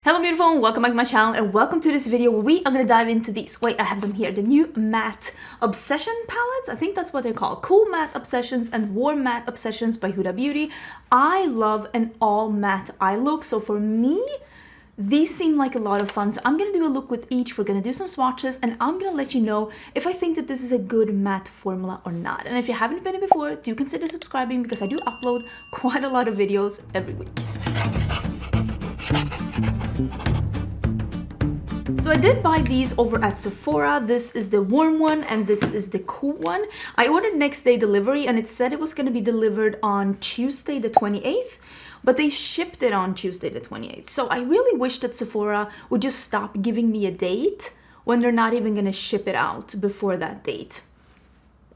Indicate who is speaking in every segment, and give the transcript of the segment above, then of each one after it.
Speaker 1: Hello beautiful, welcome back to my channel and welcome to this video where we are going to dive into these. Wait, I have them here. The new matte obsession palettes. I think that's what they're called. Cool matte obsessions and warm matte obsessions by Huda Beauty. I love an all matte eye look. So for me, these seem like a lot of fun. So I'm going to do a look with each. We're going to do some swatches and I'm going to let you know if I think that this is a good matte formula or not. And if you haven't been here before, do consider subscribing because I do upload quite a lot of videos every week. So I did buy these over at Sephora. This is the warm one and this is the cool one. I ordered next day delivery and it said it was going to be delivered on Tuesday the 28th, but they shipped it on Tuesday the 28th. So I really wish that Sephora would just stop giving me a date when they're not even going to ship it out before that date.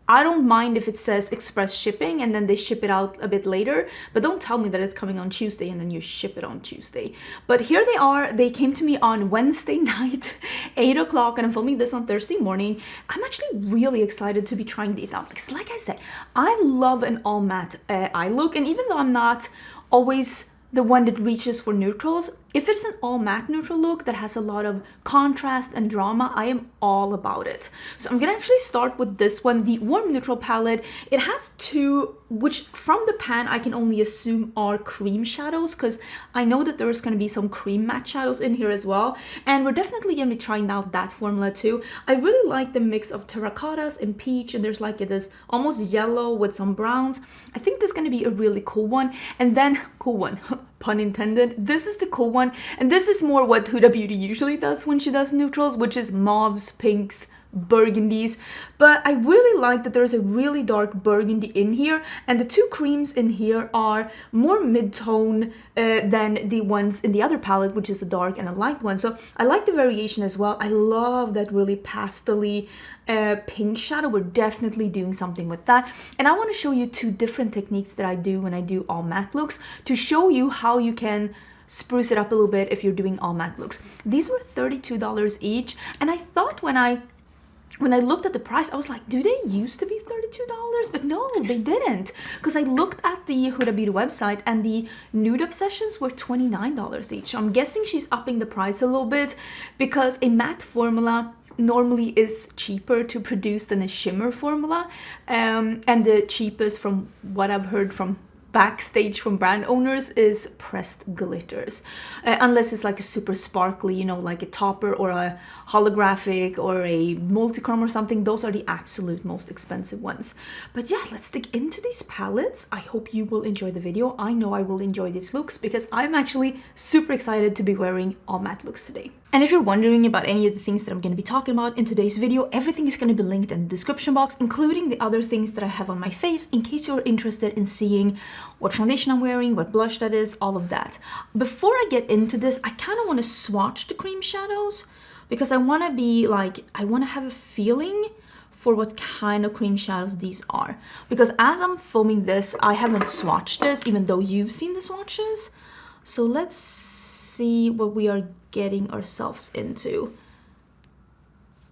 Speaker 1: I don't mind if it says express shipping and then they ship it out a bit later, but don't tell me that it's coming on Tuesday and then you ship it on Tuesday. But here they are. They came to me on Wednesday night, 8 o'clock, and I'm filming this on Thursday morning. I'm actually really excited to be trying these out. Because like I said, I love an all matte eye look, and even though I'm not always the one that reaches for neutrals, if it's an all matte neutral look that has a lot of contrast and drama, I am all about it. So I'm gonna actually start with this one, the warm neutral palette. It has two, which from the pan I can only assume are cream shadows, because I know that there's gonna be some cream matte shadows in here as well, and we're definitely gonna be trying out that formula too. I really like the mix of terracottas and peach, and there's like this almost yellow with some browns. I think this is gonna be a really cool one. And then cool one, pun intended, this is the cool one, and this is more what Huda Beauty usually does when she does neutrals, which is mauves, pinks, burgundies. But I really like that there's a really dark burgundy in here, and the two creams in here are more mid-tone than the ones in the other palette, which is a dark and a light one. So I like the variation as well. I love that really pastel-y pink shadow. We're definitely doing something with that, and I want to show you two different techniques that I do when I do all matte looks to show you how you can spruce it up a little bit if you're doing all matte looks. These were $32 each, and I thought when I looked at the price, I was like, do they used to be $32? But no, they didn't. Because I looked at the Huda Beauty website and the nude obsessions were $29 each. So I'm guessing she's upping the price a little bit because a matte formula normally is cheaper to produce than a shimmer formula. And the cheapest, from what I've heard from backstage from brand owners, is pressed glitters, unless it's like a super sparkly, you know, like a topper or a holographic or a multichrome or something. Those are the absolute most expensive ones. But yeah, let's dig into these palettes. I hope you will enjoy the video. I know I will enjoy these looks because I'm actually super excited to be wearing all matte looks today. And if you're wondering about any of the things that I'm going to be talking about in today's video, everything is going to be linked in the description box, including the other things that I have on my face, in case you're interested in seeing what foundation I'm wearing, what blush that is, all of that. Before I get into this, I kind of want to swatch the cream shadows because I want to be like, I want to have a feeling for what kind of cream shadows these are. Because as I'm filming this, I haven't swatched this, even though you've seen the swatches. So let's see what we are getting ourselves into.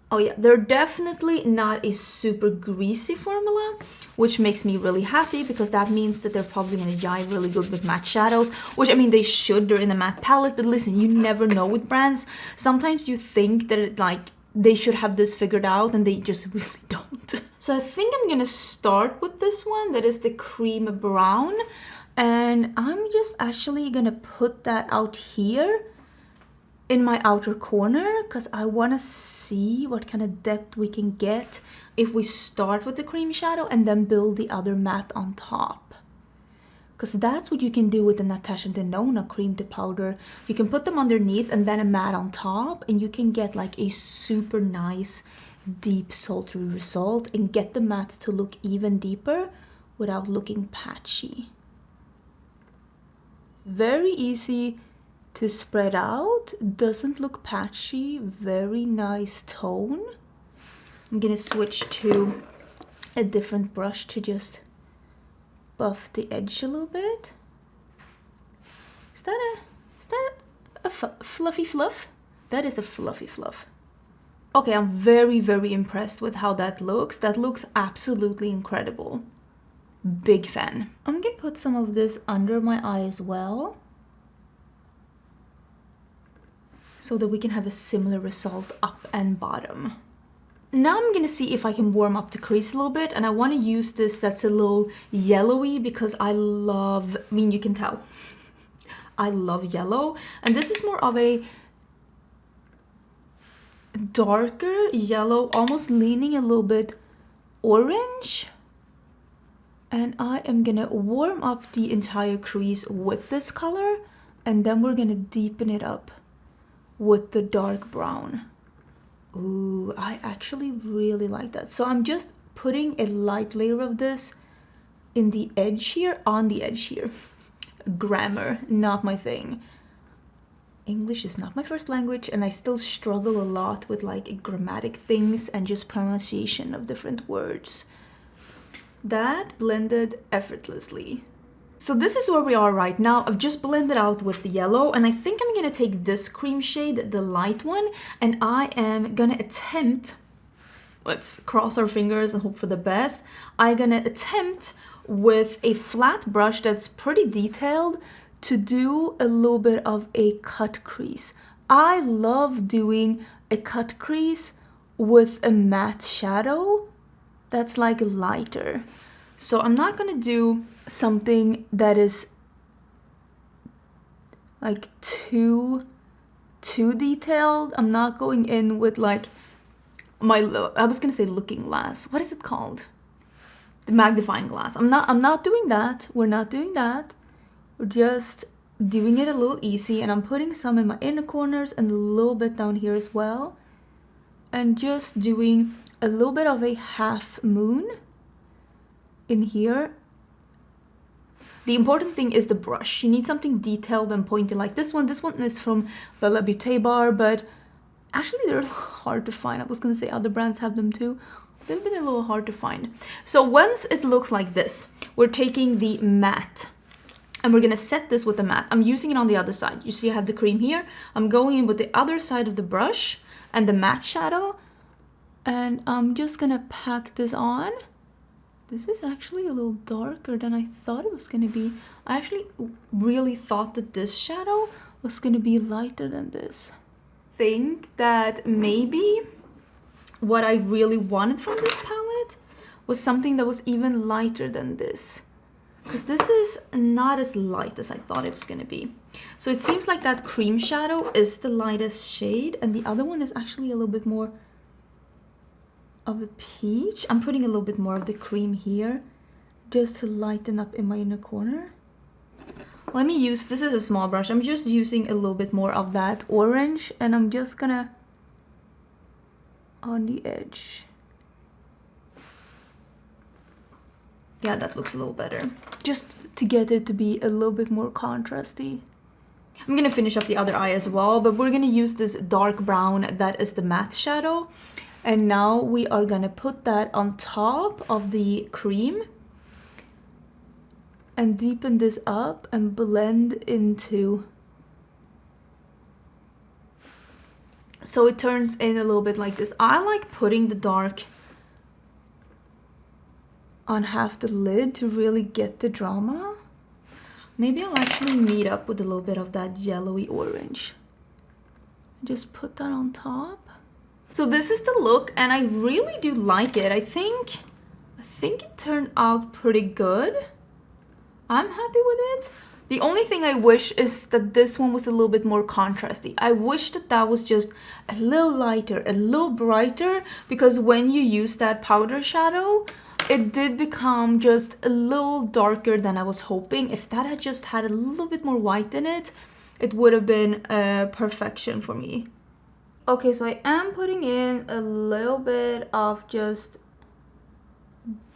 Speaker 1: Oh yeah, they're definitely not a super greasy formula, which makes me really happy because that means that they're probably going to jive really good with matte shadows, which I mean they should, they're in a matte palette, but listen, you never know with brands. Sometimes you think that it, like, they should have this figured out and they just really don't. So I think I'm gonna start with this one, that is the cream brown, and I'm just actually gonna put that out here in my outer corner because I want to see what kind of depth we can get if we start with the cream shadow and then build the other matte on top. Because that's what you can do with the Natasha Denona cream to powder. You can put them underneath and then a matte on top, and you can get like a super nice deep sultry result and get the mattes to look even deeper without looking patchy. Very easy to spread out, doesn't look patchy, very nice tone. I'm gonna switch to a different brush to just buff the edge a little bit. Is that a fluffy fluff? That is a fluffy fluff. Okay, I'm very, very impressed with how that looks. That looks absolutely incredible. Big fan. I'm gonna put some of this under my eye as well. so that we can have a similar result up and bottom. Now I'm gonna see if I can warm up the crease a little bit, and I want to use this that's a little yellowy because I mean, you can tell I love yellow, and this is more of a darker yellow, almost leaning a little bit orange. And I am gonna warm up the entire crease with this color, and then we're gonna deepen it up with the dark brown. Ooh, I actually really like that. So I'm just putting a light layer of this in the edge here, on the edge here. Grammar, not my thing. English is not my first language, and I still struggle a lot with like grammatic things and just pronunciation of different words. That blended effortlessly. So this is where we are right now. I've just blended out with the yellow, and I think I'm gonna take this cream shade, the light one, and I am gonna attempt, let's cross our fingers and hope for the best, I'm gonna attempt with a flat brush that's pretty detailed to do a little bit of a cut crease. I love doing a cut crease with a matte shadow that's like lighter. So I'm not gonna do something that is like too detailed. I'm not going in with like I was gonna say looking glass. What is it called? The magnifying glass. I'm not doing that. We're not doing that. We're just doing it a little easy, and I'm putting some in my inner corners and a little bit down here as well. And just doing a little bit of a half moon in here. The important thing is the brush. You need something detailed and pointy like this one. This one is from the Beauté bar, but actually they're hard to find. I was gonna say other brands have them too. They've been a little hard to find. So once it looks like this, we're taking the matte and we're gonna set this with the matte. I'm using it on the other side. You see I have the cream here. I'm going in with the other side of the brush and the matte shadow, and I'm just gonna pack this on. This is actually a little darker than I thought it was gonna be. I actually really thought that this shadow was gonna be lighter than this. Think that maybe what I really wanted from this palette was something that was even lighter than this, because this is not as light as I thought it was gonna be. So it seems like that cream shadow is the lightest shade, and the other one is actually a little bit more of a peach. I'm putting a little bit more of the cream here just to lighten up in my inner corner. Let me use, this is a small brush, I'm just using a little bit more of that orange, and I'm just gonna on the edge. Yeah, that looks a little better, just to get it to be a little bit more contrasty. I'm gonna finish up the other eye as well, but we're gonna use this dark brown that is the matte shadow. And now we are gonna put that on top of the cream and deepen this up and blend into, so it turns in a little bit like this. I like putting the dark on half the lid to really get the drama. Maybe I'll actually meet up with a little bit of that yellowy orange. Just put that on top. So this is the look, and I really do like it. I think it turned out pretty good. I'm happy with it. The only thing I wish is that this one was a little bit more contrasty. I wish that that was just a little lighter, a little brighter, because when you use that powder shadow, it did become just a little darker than I was hoping. If that had just had a little bit more white in it, it would have been perfection for me. Okay, so I am putting in a little bit of just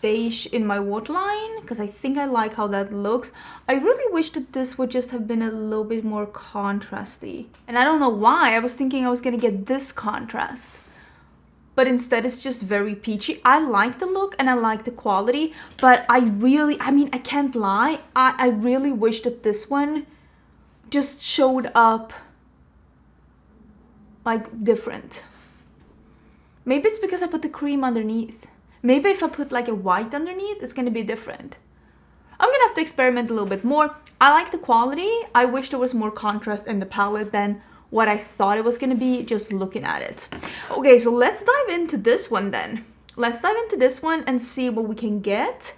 Speaker 1: beige in my waterline because I think I like how that looks. I really wish that this would just have been a little bit more contrasty. And I don't know why. I was thinking I was gonna get this contrast, but instead it's just very peachy. I like the look and I like the quality, but I mean, I can't lie. I really wish that this one just showed up like different. Maybe it's because I put the cream underneath. Maybe if I put like a white underneath, it's gonna be different. I'm gonna have to experiment a little bit more. I like the quality. I wish there was more contrast in the palette than what I thought it was gonna be just looking at it. Okay, so let's dive into this one then. Let's dive into this one and see what we can get.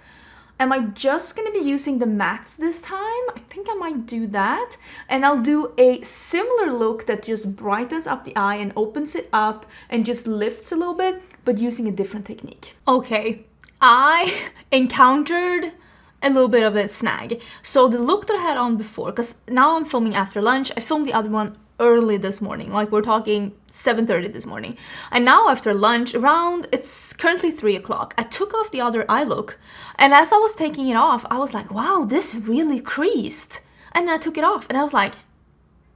Speaker 1: Am I just gonna be using the mattes this time? I think I might do that. And I'll do a similar look that just brightens up the eye and opens it up and just lifts a little bit, but using a different technique. Okay, I encountered a little bit of a snag. So the look that I had on before, because now I'm filming after lunch, I filmed the other one early this morning, like we're talking 7:30 this morning. And now after lunch, it's currently 3 o'clock, I took off the other eye look. And as I was taking it off, I was like, wow, this really creased. And then I took it off and I was like,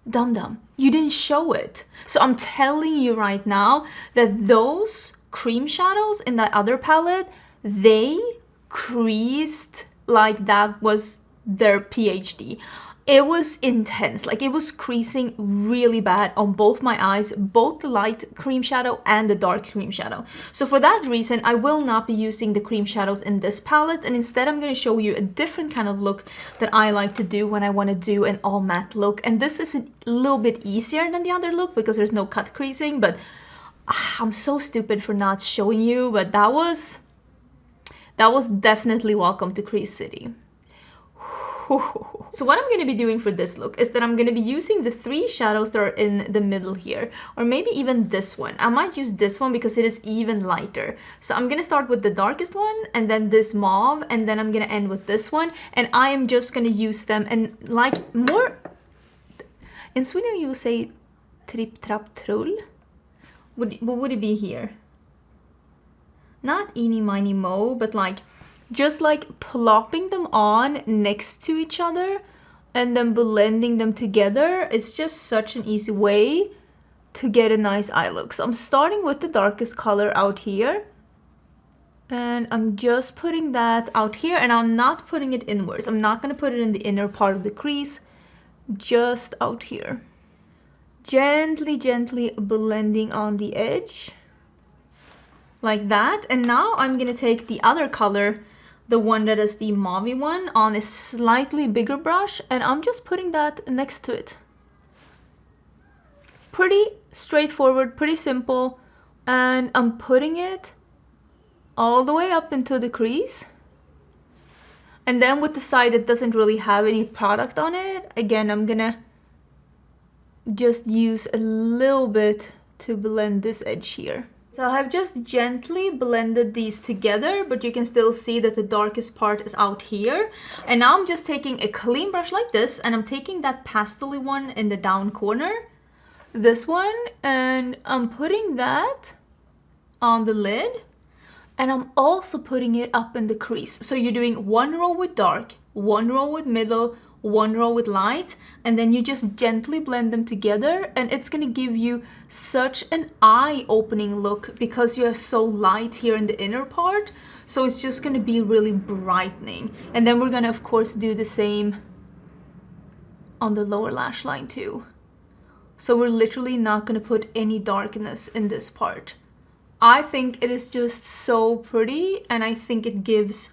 Speaker 1: dum-dum, you didn't show it. So I'm telling you right now that those cream shadows in that other palette, they creased like that was their PhD. It was intense, like it was creasing really bad on both my eyes, both the light cream shadow and the dark cream shadow. So for that reason, I will not be using the cream shadows in this palette, and instead I'm going to show you a different kind of look that I like to do when I want to do an all matte look. And this is a little bit easier than the other look because there's no cut creasing, but I'm so stupid for not showing you, but that was definitely welcome to Crease City. So what I'm going to be doing for this look is that I'm going to be using the 3 shadows that are in the middle here, or maybe even this one. I might use this one because it is even lighter. So I'm going to start with the darkest one and then this mauve, and then I'm going to end with this one, and I am just going to use them and like more, in Sweden you will say tripp trapp trull. What would it be here? Not eeny miny mo, but like just like plopping them on next to each other and then blending them together. It's just such an easy way to get a nice eye look. So I'm starting with the darkest color out here, and I'm just putting that out here, and I'm not putting it inwards. I'm not going to put it in the inner part of the crease, just out here. Gently blending on the edge like that. And now I'm going to take the other color, the one that is the mauve one, on a slightly bigger brush, and I'm just putting that next to it. Pretty straightforward, pretty simple, and I'm putting it all the way up into the crease. And then with the side that doesn't really have any product on it, again, I'm gonna just use a little bit to blend this edge here. So I have just gently blended these together, but you can still see that the darkest part is out here. And now I'm just taking a clean brush like this, and I'm taking that pastel-y one in the down corner, this one, and I'm putting that on the lid, and I'm also putting it up in the crease. So you're doing one row with dark, one row with middle, one row with light, and then you just gently blend them together, and it's gonna give you such an eye-opening look because you are so light here in the inner part. So it's just gonna be really brightening. And then we're gonna of course do the same on the lower lash line too. So we're literally not gonna put any darkness in this part. I think it is just so pretty, and I think it gives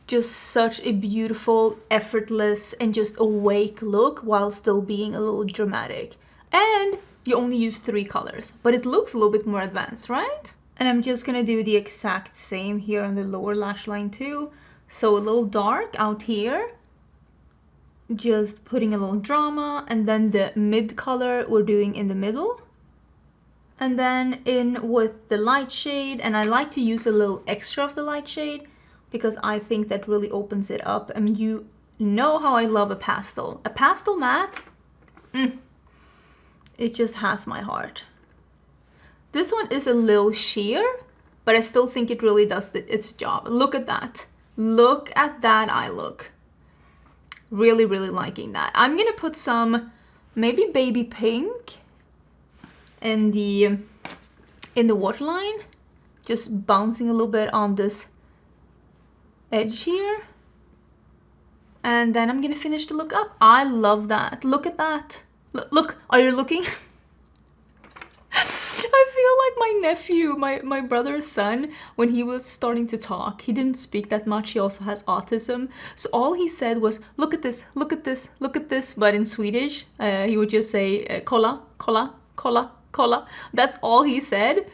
Speaker 1: just such a beautiful, effortless, and just awake look while still being a little dramatic. And you only use 3 colors, but it looks a little bit more advanced, right? And I'm just gonna do the exact same here on the lower lash line too. So a little dark out here, just putting a little drama, and then the mid color we're doing in the middle. And then in with the light shade, and I like to use a little extra of the light shade because I think that really opens it up. And you know how I love a pastel. A pastel matte, it just has my heart. This one is a little sheer, but I still think it really does its job. Look at that. Look at that eye look. Really liking that. I'm gonna put some maybe baby pink in the waterline, just bouncing a little bit on this edge here, and then I'm gonna finish the look up. I love that. Look at that. Look, are you looking? I feel like my nephew, my brother's son, when he was starting to talk, he didn't speak that much. He also has autism, so all he said was look at this, look at this, look at this, but in Swedish he would just say kolla, Cola, cola, cola. That's all he said.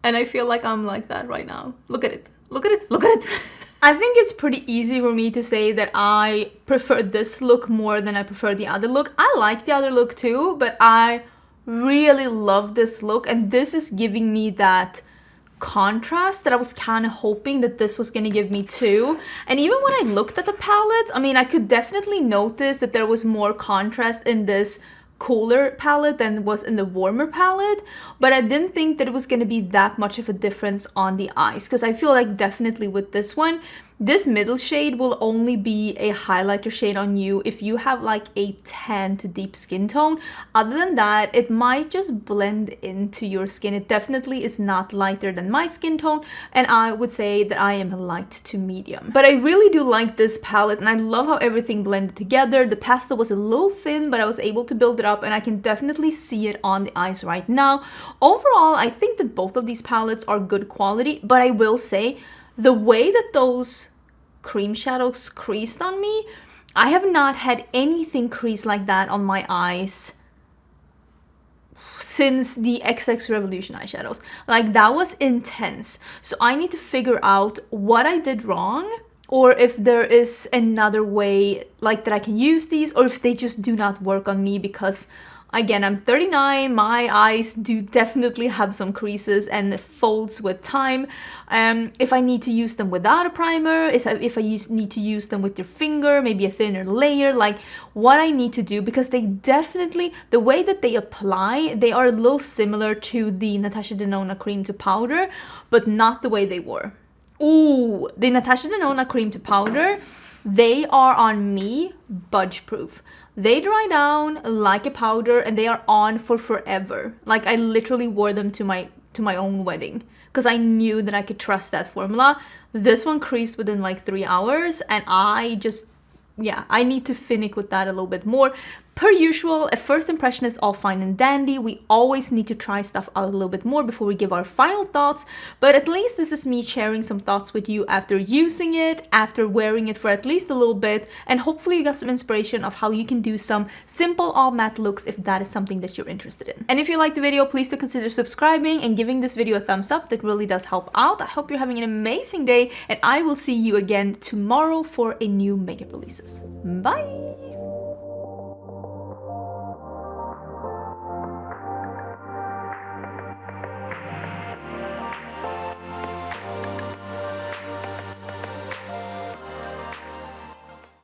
Speaker 1: And I feel like I'm like that right now. Look at it. Look at it. Look at it. I think it's pretty easy for me to say that I prefer this look more than I prefer the other look. I like the other look too, but I really love this look, and this is giving me that contrast that I was kind of hoping that this was gonna give me too. And even when I looked at the palette, I mean, I could definitely notice that there was more contrast in this cooler palette than was in the warmer palette, but I didn't think that it was going to be that much of a difference on the eyes, because I feel like definitely with this one, this middle shade will only be a highlighter shade on you if you have like a tan to deep skin tone. Other than that, it might just blend into your skin. It definitely is not lighter than my skin tone, and I would say that I am light to medium. But I really do like this palette, and I love how everything blended together. The pastel was a little thin, but I was able to build it up, and I can definitely see it on the eyes right now. Overall, I think that both of these palettes are good quality, but I will say the way that those cream shadows creased on me, I have not had anything crease like that on my eyes since the XX Revolution eyeshadows. Like, that was intense. So I need to figure out what I did wrong, or if there is another way like that I can use these, or if they just do not work on me, because again, I'm 39, my eyes do definitely have some creases and it folds with time. If I need to use them without a primer, if I need to use them with your finger, maybe a thinner layer, like what I need to do, because they definitely, the way that they apply, they are a little similar to the Natasha Denona cream to powder, but not the way they were. Ooh, the Natasha Denona cream to powder, they are on me budge proof. They dry down like a powder and they are on for forever. Like, I literally wore them to my own wedding because I knew that I could trust that formula. This one creased within like 3 hours, and I just, yeah, I need to finick with that a little bit more. Per usual, a first impression is all fine and dandy. We always need to try stuff out a little bit more before we give our final thoughts, but at least this is me sharing some thoughts with you after using it, after wearing it for at least a little bit, and hopefully you got some inspiration of how you can do some simple all matte looks if that is something that you're interested in. And if you liked the video, please do consider subscribing and giving this video a thumbs up. That really does help out. I hope you're having an amazing day, and I will see you again tomorrow for a new makeup releases. Bye!